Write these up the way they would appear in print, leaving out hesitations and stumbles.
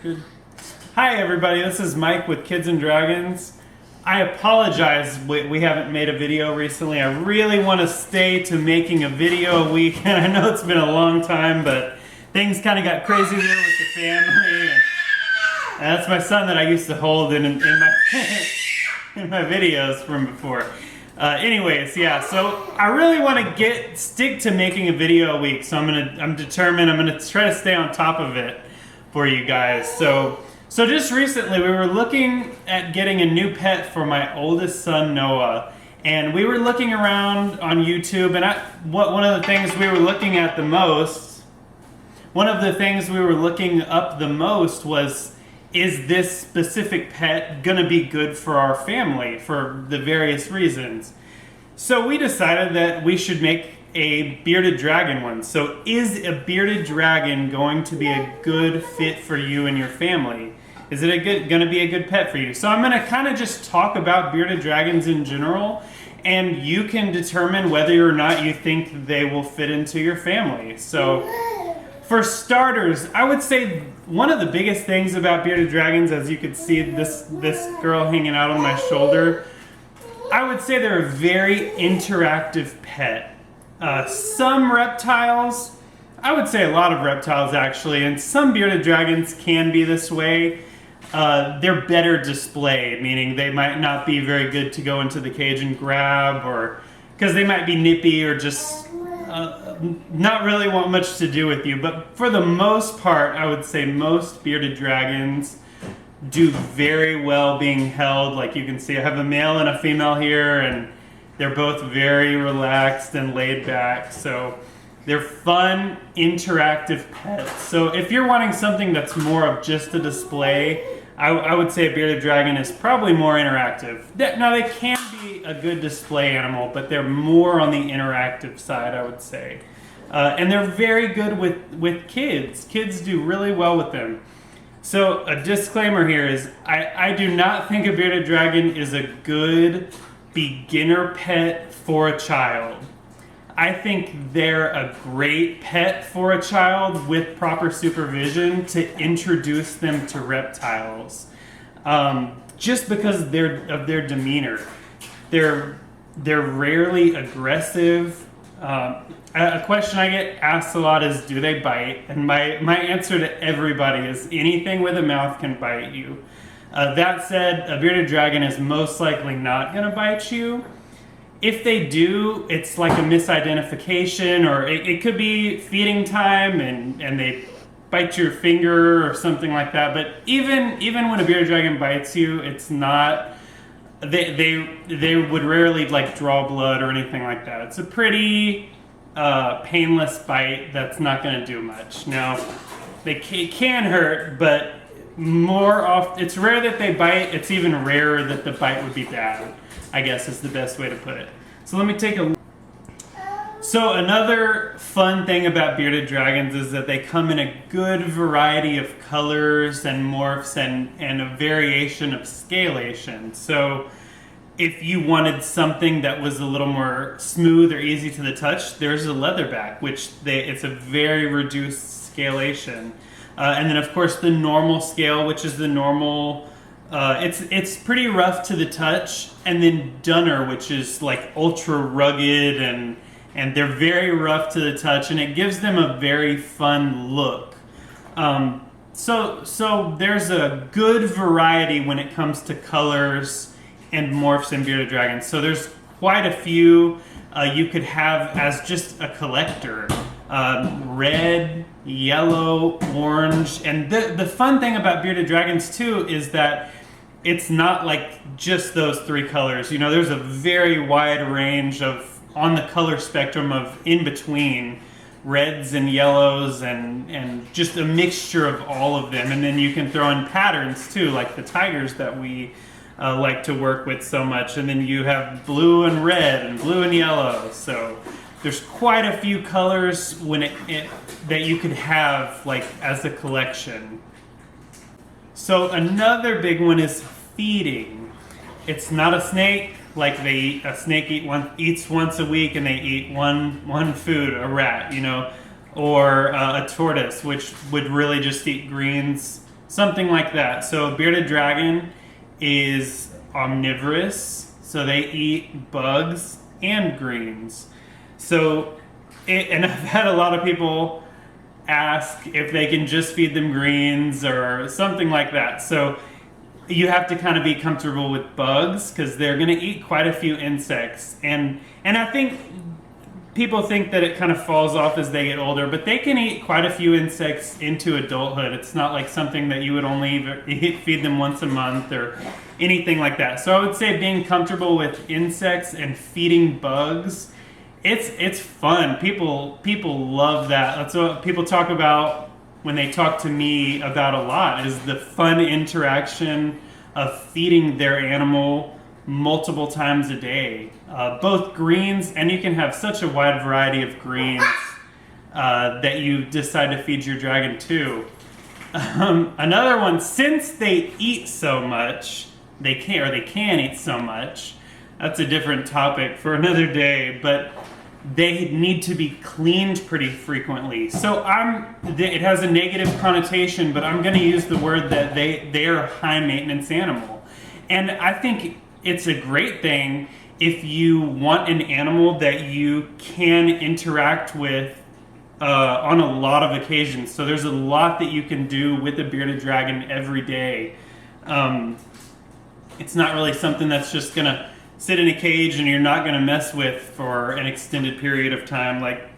Good. Hi everybody, this is Mike with Kids and Dragons. I apologize we haven't made a video recently. I really want to stay to making a video a week, and I know it's been a long time, but things kind of got crazy there with the family. And that's my son that I used to hold in my in my videos from before. Anyways, yeah. So I really want to stick to making a video a week. So I'm determined. I'm gonna try to stay on top of it for you guys. So just recently we were looking at getting a new pet for my oldest son Noah, and we were looking around on YouTube. And one of the things we were looking at the most, one of the things we were looking up the most was, is this specific pet gonna be good for our family for the various reasons? So we decided that we should make a bearded dragon one. So is a bearded dragon going to be a good fit for you and your family? Is it gonna be a good pet for you? So I'm gonna kind of just talk about bearded dragons in general, and you can determine whether or not you think they will fit into your family. So for starters, I would say one of the biggest things about bearded dragons, as you can see this girl hanging out on my shoulder, I would say they're a very interactive pet. Some reptiles, I would say a lot of reptiles actually, and some bearded dragons can be this way. They're better displayed, meaning they might not be very good to go into the cage and grab, or because they might be nippy or just not really want much to do with you. But for the most part, I would say most bearded dragons do very well being held. Like you can see, I have a male and a female here, and they're both very relaxed and laid back. So they're fun, interactive pets. So if you're wanting something that's more of just a display, I would say a bearded dragon is probably more interactive. Now they can be a good display animal, but they're more on the interactive side, I would say. And they're very good with kids. Kids do really well with them. So a disclaimer here is I do not think a bearded dragon is a good beginner pet for a child. I think they're a great pet for a child with proper supervision to introduce them to reptiles. Just because of their demeanor. They're rarely aggressive. A question I get asked a lot is, do they bite? And my answer to everybody is anything with a mouth can bite you. That said, a bearded dragon is most likely not going to bite you. If they do, it's like a misidentification, or it could be feeding time and they bite your finger or something like that. But even when a bearded dragon bites you, it's not, they would rarely like draw blood or anything like that. It's a pretty painless bite that's not going to do much. Now, they can hurt, but more often, it's rare that they bite. It's even rarer that the bite would be bad, I guess is the best way to put it. So let me take a look. So another fun thing about bearded dragons is that they come in a good variety of colors and morphs and a variation of scalation. So if you wanted something that was a little more smooth or easy to the touch, there's a leatherback, which it's a very reduced scalation. And then of course the normal scale, which is the normal, it's pretty rough to the touch, and then Dunner, which is like ultra rugged and they're very rough to the touch, and it gives them a very fun look. So there's a good variety when it comes to colors and morphs in bearded dragons. So there's quite a few you could have as just a collector. Red, yellow, orange, and the fun thing about bearded dragons too is that it's not like just those three colors. You know, there's a very wide range on the color spectrum of in between reds and yellows and just a mixture of all of them. And then you can throw in patterns too, like the tigers that we like to work with so much. And then you have blue and red and blue and yellow. So there's quite a few colors that you could have like as a collection. So another big one is feeding. It's not a snake. Like a snake eats once a week and they eat one food, a rat, you know, or a tortoise, which would really just eat greens something like that. So a bearded dragon is omnivorous, so they eat bugs and greens. So, and I've had a lot of people ask if they can just feed them greens or something like that. So you have to kind of be comfortable with bugs because they're going to eat quite a few insects. And I think people think that it kind of falls off as they get older, but they can eat quite a few insects into adulthood. It's not like something that you would only feed them once a month or anything like that. So I would say being comfortable with insects and feeding bugs, it's fun. People love that. That's what people talk about when they talk to me about a lot, is the fun interaction of feeding their animal multiple times a day. Both greens, and you can have such a wide variety of greens that you decide to feed your dragon to. Another one, since they eat so much, they can eat so much, that's a different topic for another day, but they need to be cleaned pretty frequently. So it has a negative connotation, but I'm going to use the word that they are a high maintenance animal. And I think it's a great thing if you want an animal that you can interact with on a lot of occasions. So there's a lot that you can do with a bearded dragon every day. It's not really something that's just going to sit in a cage and you're not going to mess with for an extended period of time. Like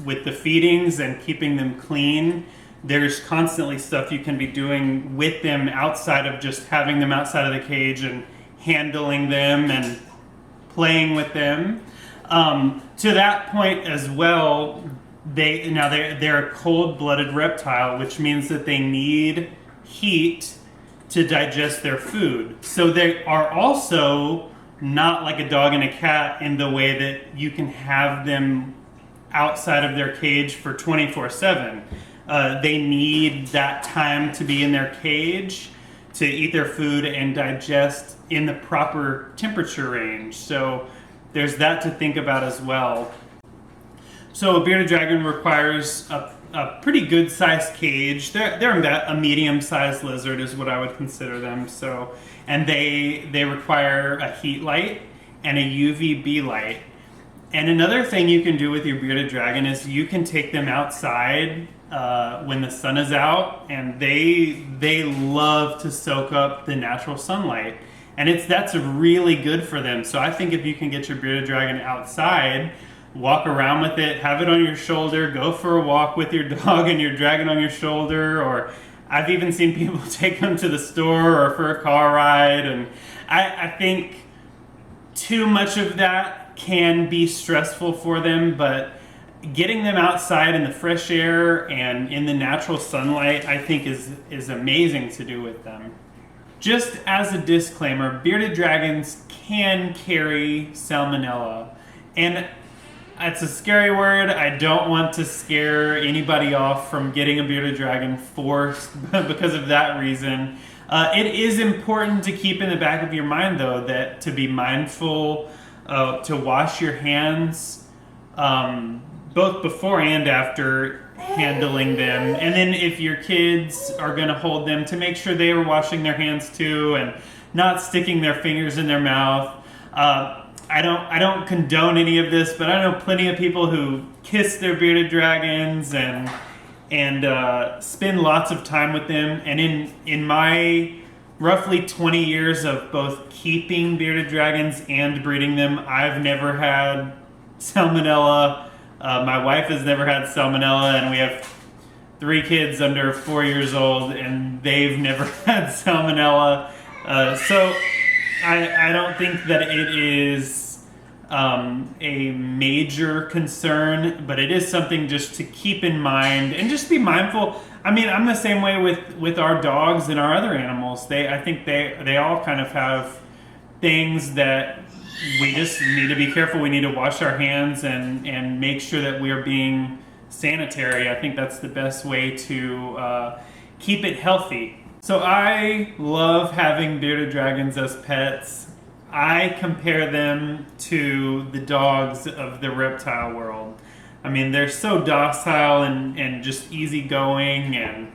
with the feedings and keeping them clean, there's constantly stuff you can be doing with them outside of just having them outside of the cage and handling them and playing with them. To that point as well, they're a cold-blooded reptile, which means that they need heat to digest their food. So they are also not like a dog and a cat in the way that you can have them outside of their cage for 24/7. They need that time to be in their cage to eat their food and digest in the proper temperature range. So there's that to think about as well. So a bearded dragon requires a pretty good sized cage. They're a medium sized lizard is what I would consider them. So, and they require a heat light and a UVB light. And another thing you can do with your bearded dragon is you can take them outside when the sun is out, and they love to soak up the natural sunlight, and that's really good for them. So I think if you can get your bearded dragon outside, walk around with it, have it on your shoulder, go for a walk with your dog and your dragon on your shoulder, or I've even seen people take them to the store or for a car ride, and I think too much of that can be stressful for them, but getting them outside in the fresh air and in the natural sunlight, I think is amazing to do with them. Just as a disclaimer, bearded dragons can carry salmonella, and it's a scary word. I don't want to scare anybody off from getting a bearded dragon because of that reason. It is important to keep in the back of your mind, though, that to be mindful, to wash your hands both before and after handling them. And then if your kids are going to hold them, to make sure they are washing their hands too and not sticking their fingers in their mouth. I don't condone any of this, but I know plenty of people who kiss their bearded dragons and spend lots of time with them. And in my roughly 20 years of both keeping bearded dragons and breeding them, I've never had salmonella. My wife has never had salmonella, and we have 3 kids under 4 years old, and they've never had salmonella. So I don't think that it is a major concern, but it is something just to keep in mind and just be mindful. I mean, I'm the same way with our dogs and our other animals. I think they all kind of have things that we just need to be careful. We need to wash our hands and make sure that we are being sanitary. I think that's the best way to keep it healthy. So I love having bearded dragons as pets. I compare them to the dogs of the reptile world. I mean, they're so docile and just easygoing, and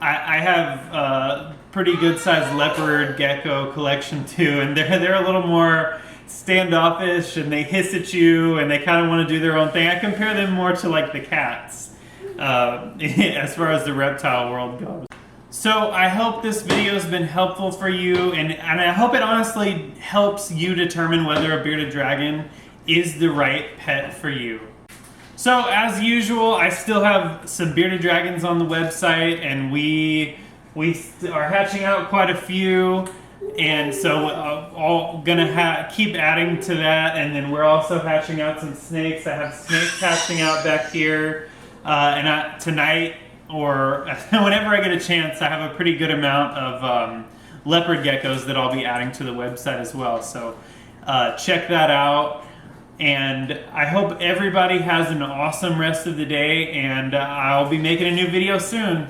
I have a pretty good sized leopard gecko collection too, and they're a little more standoffish and they hiss at you and they kind of want to do their own thing. I compare them more to like the cats as far as the reptile world goes. So I hope this video has been helpful for you, and I hope it honestly helps you determine whether a bearded dragon is the right pet for you. So as usual, I still have some bearded dragons on the website, and we are hatching out quite a few, and so all gonna keep adding to that. And then we're also hatching out some snakes. I have snakes hatching out back here, and tonight or whenever I get a chance, I have a pretty good amount of leopard geckos that I'll be adding to the website as well. So check that out. And I hope everybody has an awesome rest of the day, and I'll be making a new video soon.